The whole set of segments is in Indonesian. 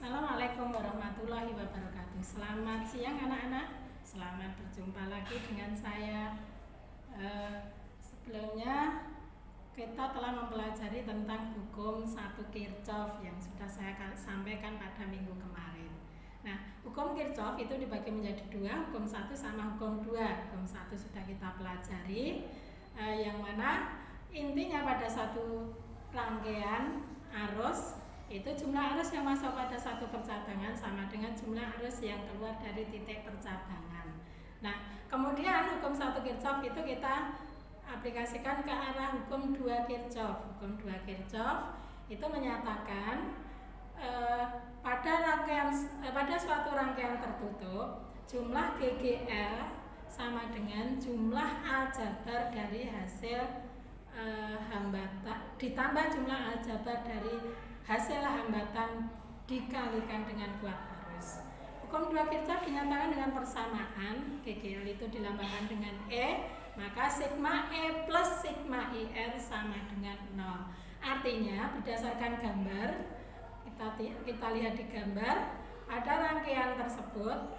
Assalamualaikum warahmatullahi wabarakatuh. Selamat siang anak-anak. Selamat berjumpa lagi dengan saya. Sebelumnya kita telah mempelajari tentang hukum 1 Kirchhoff yang sudah saya sampaikan pada minggu kemarin. Nah, hukum Kirchhoff itu dibagi menjadi 2, hukum 1 sama hukum 2. Hukum 1 sudah kita pelajari, yang mana intinya pada satu rangkaian arus itu jumlah arus yang masuk pada satu percabangan sama dengan jumlah arus yang keluar dari titik percabangan. Nah, kemudian hukum 1 Kirchhoff itu kita aplikasikan ke arah hukum 2 Kirchhoff. Hukum 2 Kirchhoff itu menyatakan pada suatu rangkaian tertutup, jumlah GGL sama dengan jumlah aljabar dari hasil hambatan ditambah jumlah aljabar dari hasil hambatan dikalikan dengan kuat arus. Hukum 2 Kirchhoff dinyatakan dengan persamaan GGL itu dilambangkan dengan E, maka sigma E plus sigma IR sama dengan 0. Artinya berdasarkan gambar, kita lihat di gambar, pada rangkaian tersebut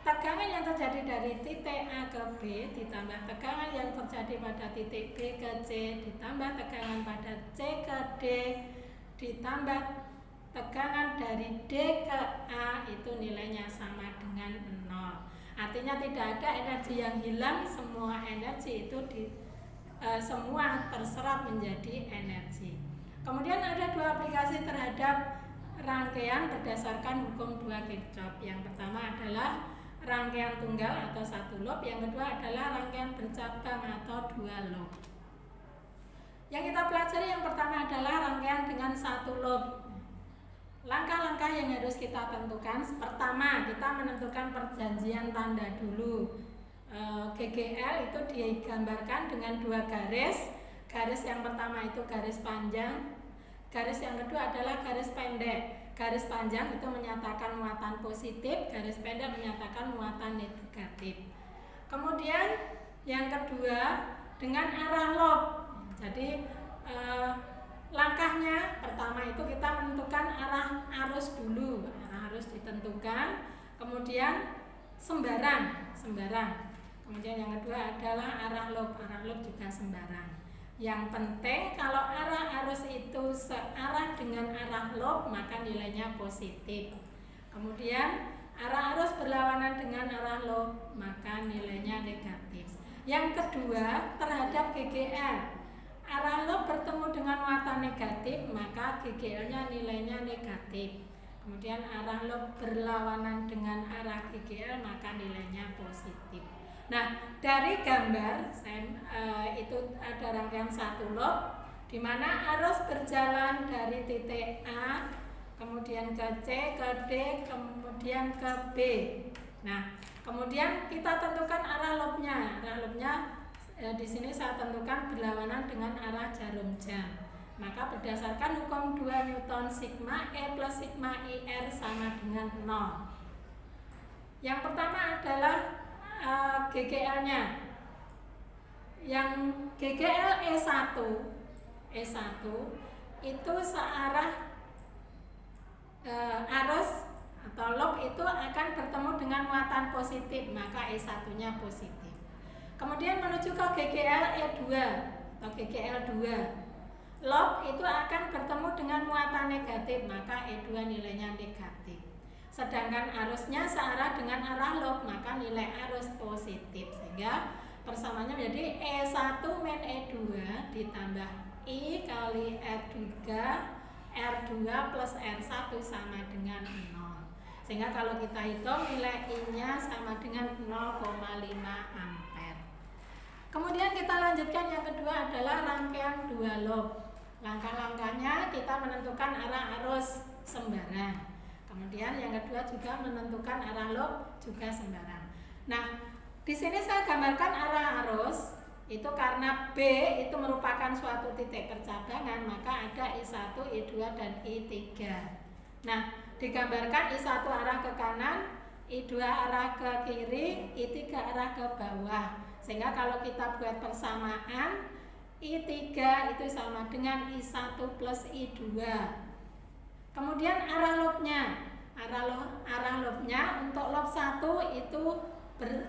tegangan yang terjadi dari titik A ke B ditambah tegangan yang terjadi pada titik B ke C ditambah tegangan pada C ke D ditambah tegangan dari D ke A itu nilainya sama dengan 0. Artinya tidak ada energi yang hilang, semua energi itu semua terserap menjadi energi. Kemudian ada 2 aplikasi terhadap rangkaian berdasarkan hukum 2 Kirchhoff. Yang pertama adalah rangkaian tunggal atau 1 loop, yang kedua adalah rangkaian bercabang atau 2 loop. Yang kita pelajari yang pertama adalah rangkaian dengan 1 loop. Langkah-langkah yang harus kita tentukan, pertama kita menentukan perjanjian tanda dulu. GGL itu digambarkan dengan 2 garis. Garis yang pertama itu garis panjang, garis yang kedua adalah garis pendek. Garis panjang itu menyatakan muatan positif, garis pendek menyatakan muatan negatif. Kemudian yang kedua dengan arah loop. Jadi langkahnya pertama itu kita menentukan arah arus dulu. Arah arus ditentukan, kemudian sembarang. Kemudian yang kedua adalah arah loop juga sembarang. Yang penting kalau arah arus itu searah dengan arah loop maka nilainya positif. Kemudian arah arus berlawanan dengan arah loop maka nilainya negatif. Yang kedua terhadap GGL, arah loop bertemu dengan muatan negatif maka GGL-nya nilainya negatif. Kemudian arah loop berlawanan dengan arah GGL maka nilainya positif. Nah, dari gambar itu ada rangkaian 1 loop di mana arus berjalan dari titik A kemudian ke C, ke D, kemudian ke B. Nah, kemudian kita tentukan arah loopnya. Arah loopnya di sini saya tentukan berlawanan dengan arah jarum jam. Maka berdasarkan hukum 2 Newton, sigma E plus sigma IR sama dengan 0. Yang pertama adalah GGL-nya. Yang GGL E1 itu searah arus atau loop itu akan bertemu dengan muatan positif, maka E1-nya positif. Kemudian menuju ke GGL E2 atau GGL 2. Loop itu akan bertemu dengan muatan negatif, maka E2 nilainya negatif. Sedangkan arusnya searah dengan arah loop, maka nilai arus positif. Sehingga persamaannya menjadi E1 min E2 ditambah I kali R2 plus R1 sama dengan 0. Sehingga kalau kita hitung nilai I-nya sama dengan 0,5 ampere. Kemudian kita lanjutkan yang kedua adalah rangkaian 2 loop. Langkah-langkahnya kita menentukan arah arus sembarang. Kemudian yang kedua juga menentukan arah loop juga sembarang. Nah, di sini saya gambarkan arah arus itu karena B itu merupakan suatu titik percabangan, maka ada I1, I2 dan I3. Nah, digambarkan I1 arah ke kanan, I2 arah ke kiri, I3 arah ke bawah. Sehingga kalau kita buat persamaan, I3 itu sama dengan I1 plus I2. Kemudian arah loopnya. arah lobnya untuk lob 1 itu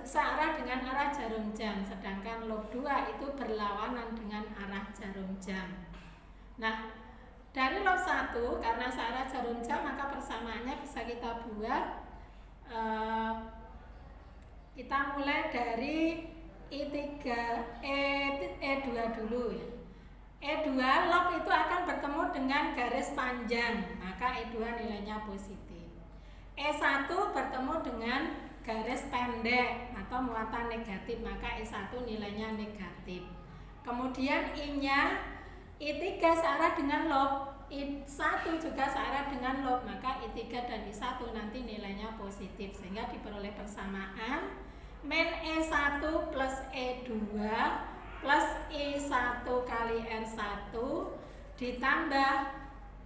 searah dengan arah jarum jam, sedangkan lob 2 itu berlawanan dengan arah jarum jam. Nah, dari lob 1 karena searah jarum jam maka persamaannya bisa kita buat, kita mulai dari E2 dulu ya. E2 lob itu akan bertemu dengan garis panjang, maka E2 nilainya positif. E1 bertemu dengan garis pendek atau muatan negatif, maka E1 nilainya negatif. Kemudian I-nya, I3 searah dengan lob, I1 juga searah dengan lob, maka I3 dan I1 nanti nilainya positif, sehingga diperoleh persamaan min E1 plus E2 plus I1 kali R1 ditambah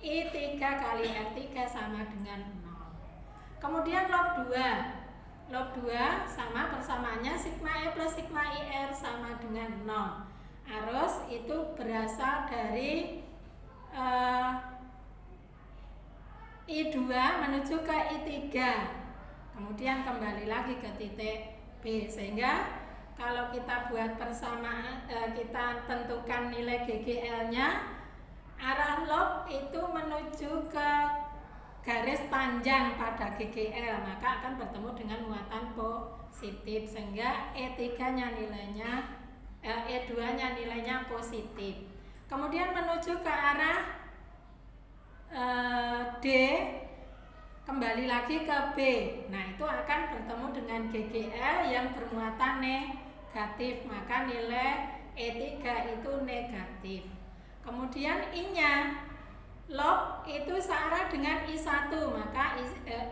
I3 kali R3 sama dengan 0. Kemudian lob 2 sama persamaannya sigma E plus sigma IR sama dengan 0. Arus itu berasal dari I2 menuju ke I3, kemudian kembali lagi ke titik B, sehingga kalau kita buat persamaan, kita tentukan nilai GGL-nya, arah lob itu menuju ke garis panjang pada GGL, maka akan bertemu dengan muatan positif, sehingga E3-nya nilainya, E2-nya nilainya positif. Kemudian menuju ke arah D, kembali lagi ke B. Nah, itu akan bertemu dengan GGL yang bermuatan negatif, maka nilai E3 itu negatif. Kemudian I-nya, lob itu searah dengan I1, maka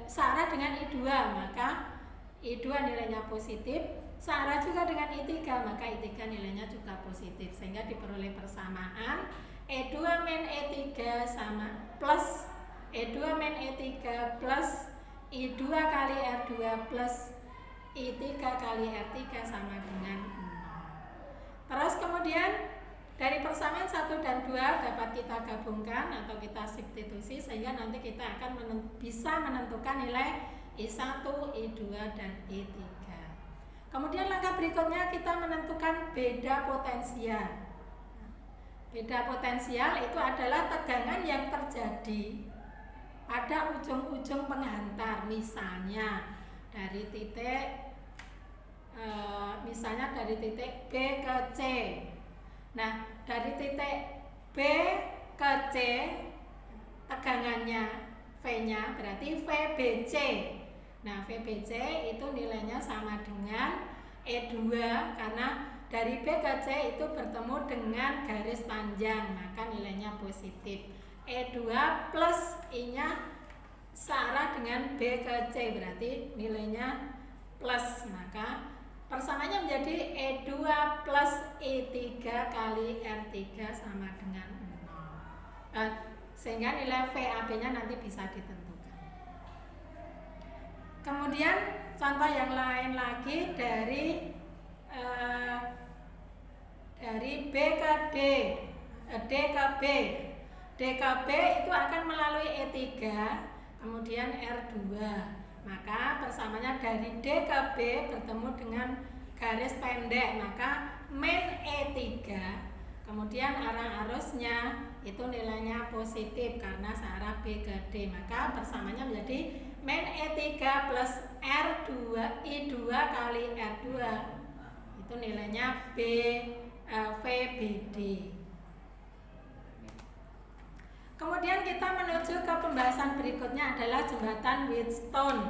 searah dengan I2, maka I2 nilainya positif. Searah juga dengan I3, maka I3 nilainya juga positif, sehingga diperoleh persamaan E2 min E3 sama plus E2 min E3 plus I2 kali R2 plus I3 kali R3 sama dengan 0. Terus kemudian dari persamaan 1 dan 2 dapat kita gabungkan atau kita substitusi, sehingga nanti kita akan bisa menentukan nilai I1, I2, dan I3. Kemudian langkah berikutnya kita menentukan beda potensial. Beda potensial itu adalah tegangan yang terjadi pada ujung-ujung penghantar, misalnya dari titik B ke C. Nah, dari titik B ke C tegangannya V-nya berarti VBC. Nah, VBC itu nilainya sama dengan E2 karena dari B ke C itu bertemu dengan garis panjang, maka nilainya positif. E2 plus I-nya searah dengan B ke C, berarti nilainya plus, maka persamaannya menjadi E2 plus I3 kali R3 sama dengan 0. Sehingga nilai VAB-nya nanti bisa ditentukan. Kemudian contoh yang lain lagi dari B ke D, D ke B. D ke B itu akan melalui E3, kemudian R2. Maka persamaannya dari D ke B bertemu dengan garis pendek, maka min E3. Kemudian arah arusnya itu nilainya positif karena searah B ke D, maka persamaannya menjadi min E3 plus R2 I2 kali R2, itu nilainya VBD. Kemudian kita menuju ke pembahasan berikutnya adalah jembatan Wheatstone.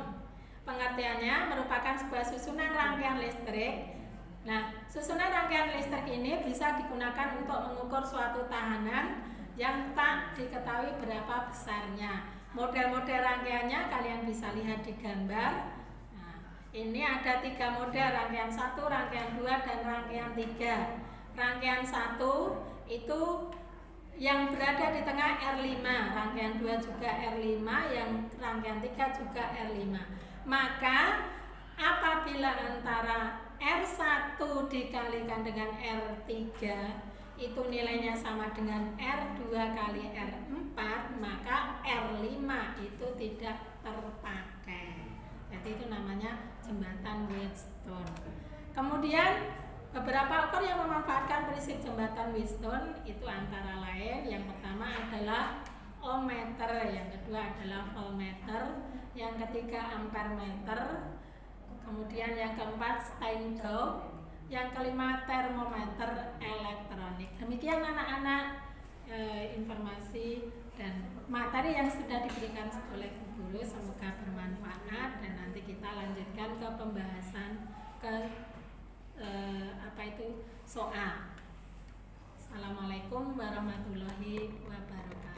Pengertiannya merupakan sebuah susunan rangkaian listrik. Nah, susunan rangkaian listrik ini bisa digunakan untuk mengukur suatu tahanan yang tak diketahui berapa besarnya. Model-model rangkaiannya kalian bisa lihat di gambar. Nah, ini ada 3 model, rangkaian 1, rangkaian 2, dan rangkaian 3. Rangkaian 1 itu yang berada di tengah R5, rangkaian 2 juga R5, yang rangkaian 3 juga R5. Maka apabila antara R1 dikalikan dengan R3 itu nilainya sama dengan R2 kali R4, maka R5 itu tidak terpakai. Jadi itu namanya jembatan Wheatstone. Kemudian beberapa ukur yang memanfaatkan prinsip jembatan Wheatstone itu antara lain, yang pertama adalah ohmmeter, yang kedua adalah voltmeter, yang ketiga ampermeter, kemudian yang keempat Steindaught, yang kelima termometer elektronik. Demikian anak-anak informasi dan materi yang sudah diberikan oleh guru, semoga bermanfaat, dan nanti kita lanjutkan ke pembahasan ke soal. Assalamualaikum warahmatullahi wabarakatuh.